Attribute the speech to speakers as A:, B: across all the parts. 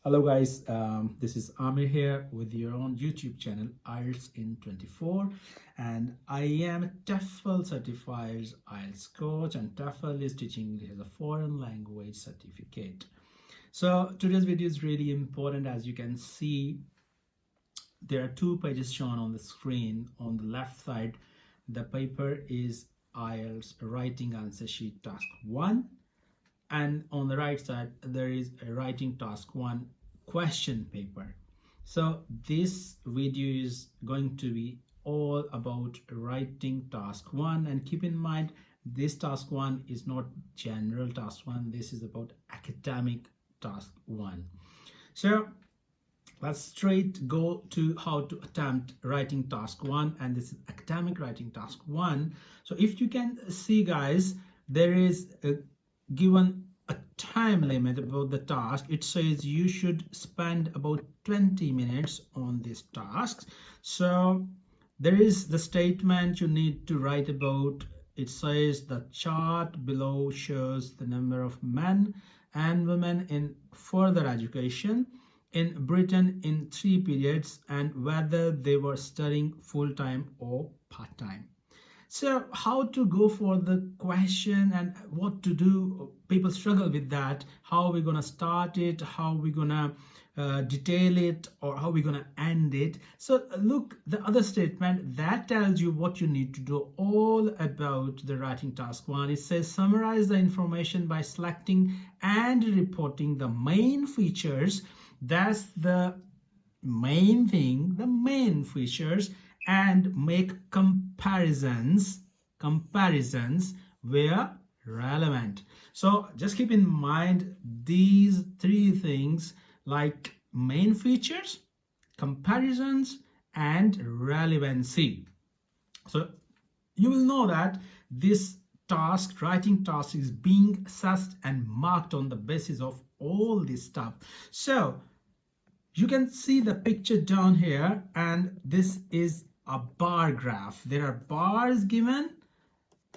A: Hello guys, this is Amir here with your own YouTube channel IELTS in 24, and I am a TOEFL certified IELTS coach, and TOEFL is teaching English as a foreign language certificate. So today's video is really important. As you can see, there are two pages shown on the screen. On the left side, the paper is IELTS writing answer sheet task 1. And on the right side there is a writing task 1 question paper. So this video is going to be all about writing task 1, and keep in mind this task 1 is not general task 1, this is about academic task 1. So let's straight go to how to attempt writing task 1, and this is academic writing task 1. So if you can see guys, there is a given a time limit about the task. It says you should spend about 20 minutes on this task. So there is the statement you need to write about. It says the chart below shows the number of men and women in further education in Britain in 3 periods and whether they were studying full-time or part-time. So how to go for the question and what to do? People struggle with that. How are we going to start it? How are we going to detail it? Or how are we going to end it? So look, the other statement that tells you what you need to do all about the writing task 1. It says summarize the information by selecting and reporting the main features. That's the main thing, the main features, and make comparisons where relevant. So just keep in mind these 3 things, like main features, comparisons, and relevancy. So you will know that this task, writing task, is being assessed and marked on the basis of all this stuff. So you can see the picture down here, and this is a bar graph. There are bars given,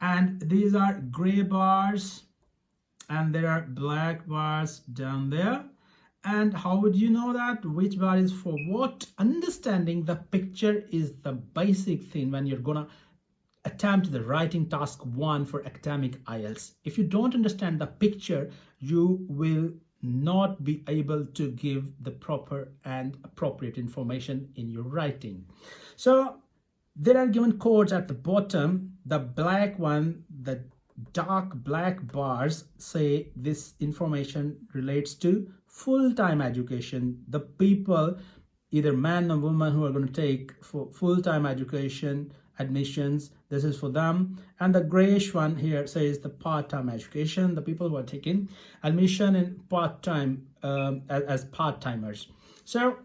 A: and these are gray bars, and there are black bars down there. And how would you know that which bar is for what? Understanding the picture is the basic thing when you're gonna attempt the writing task 1 for academic IELTS. If you don't understand the picture, you will not be able to give the proper and appropriate information in your writing. So there are given codes at the bottom. The black one, the dark black bars, say this information relates to full-time education. The people, either man or woman, who are going to take for full-time education admissions, this is for them. And the grayish one here says the part-time education, the people who are taking admission in part-time as part-timers. So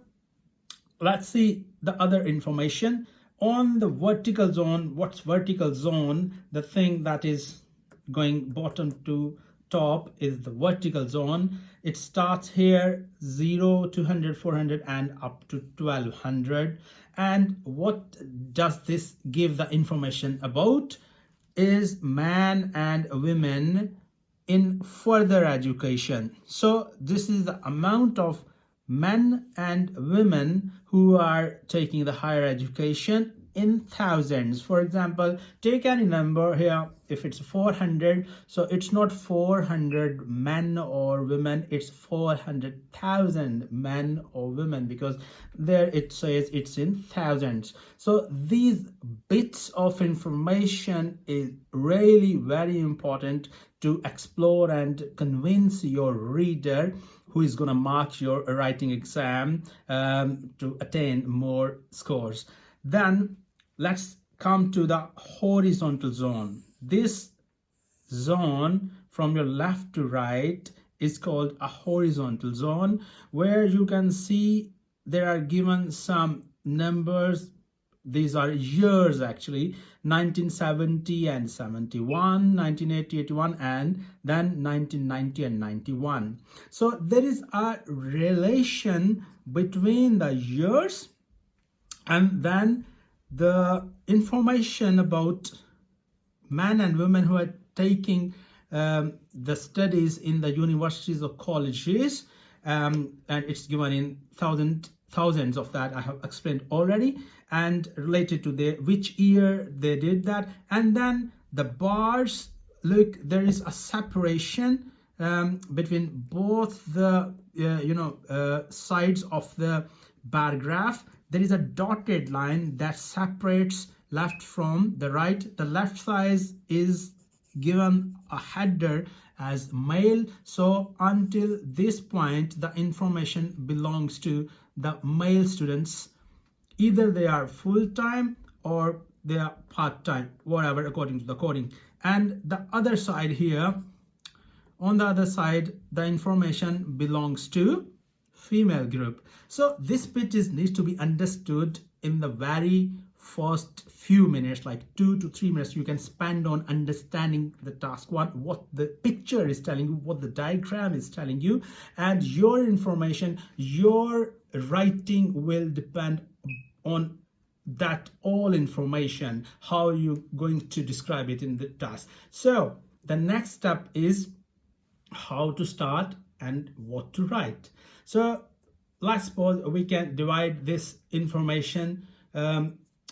A: let's see the other information. On the vertical zone, what's vertical zone? The thing that is going bottom to top is the vertical zone. It starts here 0, 200, 400 and up to 1200. And what does this give the information about? Is man and women in further education. So this is the amount of men and women who are taking the higher education in thousands. For example, take any number here. If it's 400, so it's not 400 men or women, it's 400,000 men or women, because there it says it's in thousands. So these bits of information is really very important to explore and convince your reader who is going to mark your writing exam to attain more scores. Then let's come to the horizontal zone. This zone from your left to right is called a horizontal zone, where you can see there are given some numbers. These are years actually: 1970 and 71, 1980, 81, and then 1990 and 91. So there is a relation between the years and then the information about men and women who are taking the studies in the universities or colleges. and it's given in thousands of that I have explained already, and related to the which year they did that. And then the bars, look, there is a separation between both the sides of the bar graph. There is a dotted line that separates left from the right. The left side is given a header as male, so until this point the information belongs to the male students. Either they are full-time or they are part-time, whatever, according to the coding. And the other side here, on the other side, the information belongs to female group. So this bit needs to be understood in the very first few minutes, like 2 to 3 minutes you can spend on understanding the task one, what the picture is telling you, what the diagram is telling you, and your information, your writing will depend on that all information, how you're going to describe it in the task. So the next step is how to start and what to write. So let's suppose we can divide this information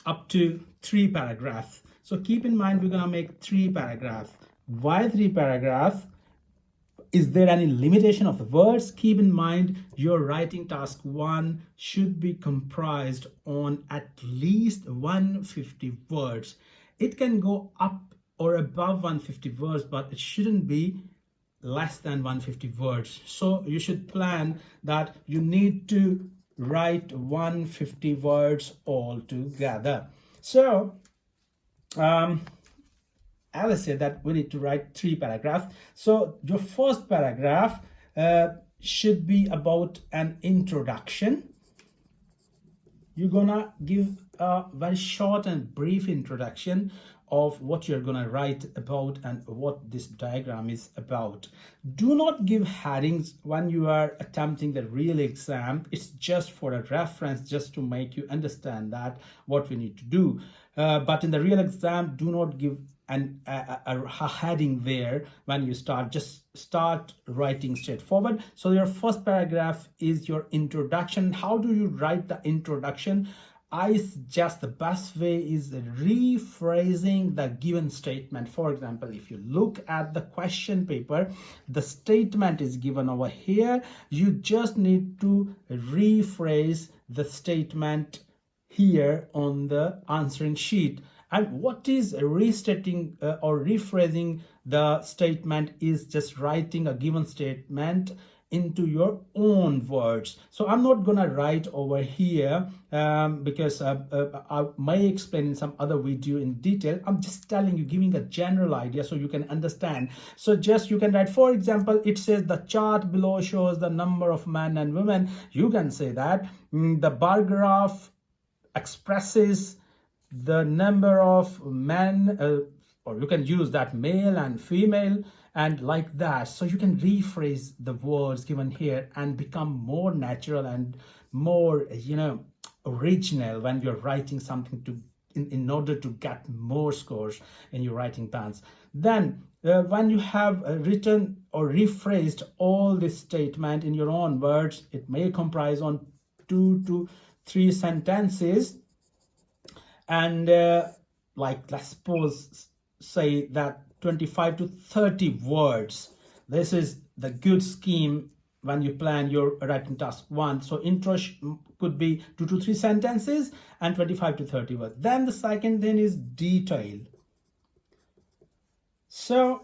A: up to 3 paragraphs. So keep in mind we're gonna make 3 paragraphs. Why 3 paragraphs? Is there any limitation of the words? Keep in mind your writing task 1 should be comprised on at least 150 words. It can go up or above 150 words, but it shouldn't be less than 150 words. So you should plan that you need to write 150 words altogether. So as I said that we need to write 3 paragraphs. So your first paragraph should be about an introduction. You're gonna give a very short and brief introduction of what you're gonna write about and what this diagram is about. Do not give headings when you are attempting the real exam. It's just for a reference, just to make you understand that what we need to do. But in the real exam, do not give a heading there when you start. Just start writing straightforward. So your first paragraph is your introduction. How do you write the introduction? I suggest the best way is rephrasing the given statement. For example, if you look at the question paper, the statement is given over here. You just need to rephrase the statement here on the answering sheet. And what is restating or rephrasing the statement is just writing a given statement into your own words. So I'm not gonna write over here because I may explain in some other video in detail. I'm just telling you, giving a general idea so you can understand. So just you can write, for example, it says the chart below shows the number of men and women. You can say that the bar graph expresses the number of men, or you can use that male and female, and like that. So you can rephrase the words given here and become more natural and more original when you're writing something to in order to get more scores in your writing bands. Then when you have written or rephrased all this statement in your own words, it may comprise on 2 to 3 sentences, and like let's suppose say that 25 to 30 words. This is the good scheme when you plan your writing task 1. So intro could be 2 to 3 sentences and 25 to 30 words. Then the second thing is detail. So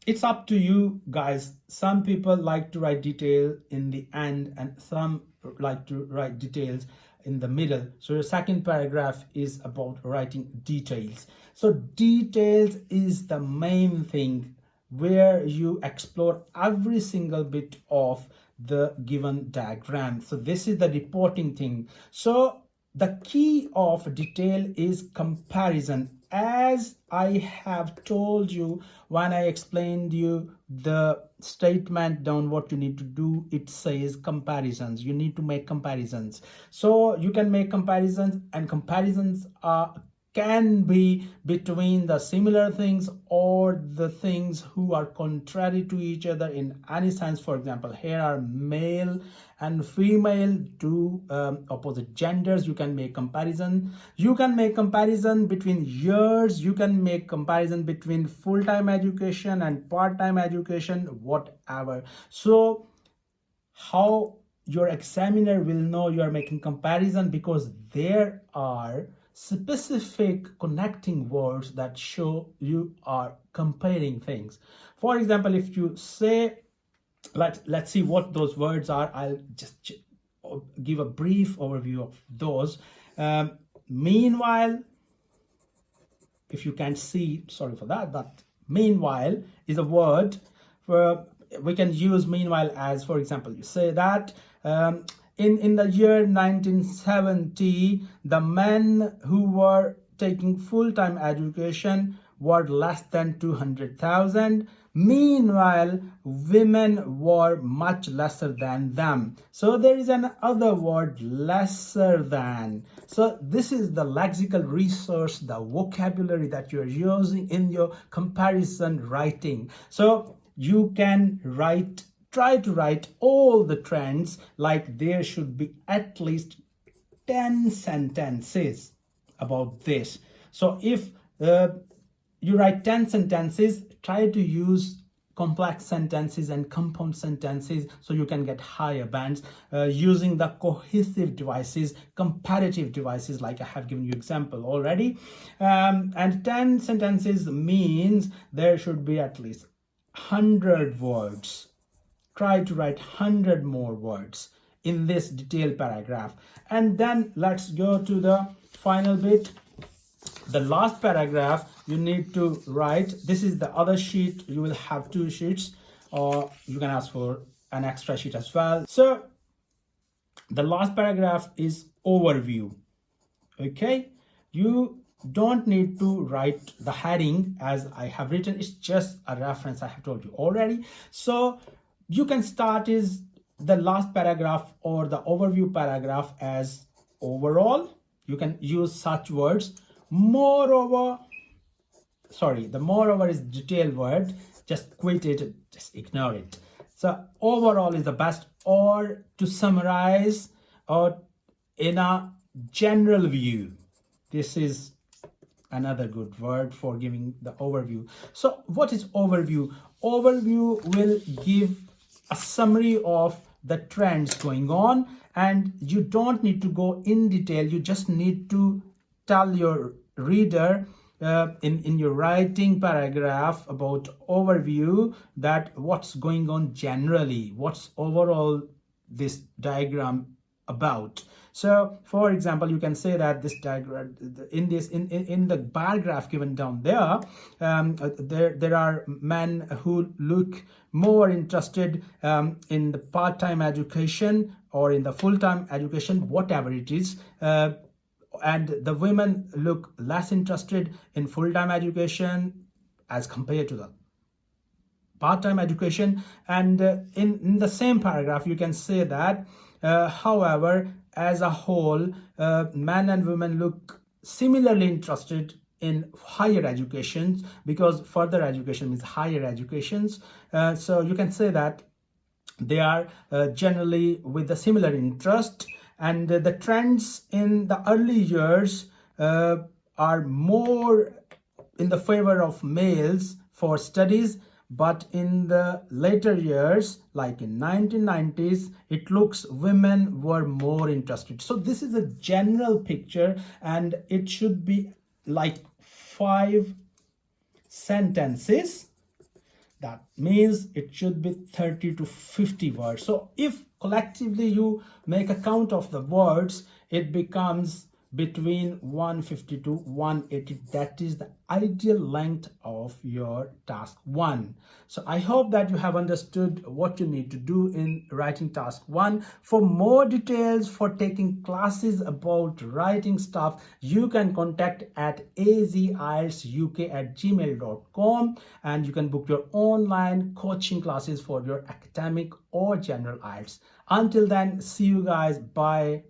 A: it's up to you guys. Some people like to write detail in the end and some like to write details in the middle. So your second paragraph is about writing details. So details is the main thing where you explore every single bit of the given diagram. So this is the reporting thing. So the key of detail is comparison. As I have told you when I explained you the statement down what you need to do, it says comparisons. You need to make comparisons. So you can make comparisons, and comparisons are can be between the similar things or the things who are contrary to each other in any sense. For example, here are male and female, two opposite genders. You can make comparison. You can make comparison between years. You can make comparison between full-time education and part-time education, whatever. So how your examiner will know you are making comparison, because there are specific connecting words that show you are comparing things. For example, if you say, let's see what those words are. I'll just give a brief overview of those. Meanwhile, if you can't see, sorry for that, but meanwhile is a word for, we can use meanwhile as, for example, you say that in the year 1970, the men who were taking full-time education were less than 200,000. Meanwhile, women were much lesser than them. So there is an other word, lesser than. So this is the lexical resource, the vocabulary that you're using in your comparison writing. So you can try to write all the trends, like there should be at least 10 sentences about this. So if you write 10 sentences, try to use complex sentences and compound sentences so you can get higher bands using the cohesive devices, comparative devices, like I have given you example already. And 10 sentences means there should be at least 100 words. Try to write 100 more words in this detailed paragraph. And then let's go to the final bit. The last paragraph you need to write. This is the other sheet. You will have 2 sheets, or you can ask for an extra sheet as well. So the last paragraph is overview. Okay, you don't need to write the heading as I have written. It's just a reference, I have told you already. So you can start is the last paragraph or the overview paragraph as overall. You can use such words. Moreover, sorry, the moreover is detailed word. Just quit it, just ignore it. So overall is the best, or to summarize, or in a general view. This is another good word for giving the overview. So what is overview? Overview will give a summary of the trends going on, and you don't need to go in detail. You just need to tell your reader in your writing paragraph about overview that what's going on generally, what's overall this diagram about. So for example, you can say that this diagram in the bar graph given down there, there are men who look more interested in the part-time education or in the full-time education, whatever it is, and the women look less interested in full-time education as compared to the part-time education. And in the same paragraph you can say that however, as a whole, men and women look similarly interested in higher educations, because further education means higher educations. So you can say that they are generally with a similar interest, and the trends in the early years are more in the favor of males for studies, but in the later years, like in 1990s, it looks women were more interested. So this is a general picture, and it should be like 5 sentences. That means it should be 30 to 50 words. So if collectively you make a count of the words, it becomes between 150 to 180. That is the ideal length of your task 1. So I hope that you have understood what you need to do in writing task 1. For more details, for taking classes about writing stuff, you can contact at azieltsuk@gmail.com, and you can book your online coaching classes for your academic or general IELTS. Until then, see you guys. Bye.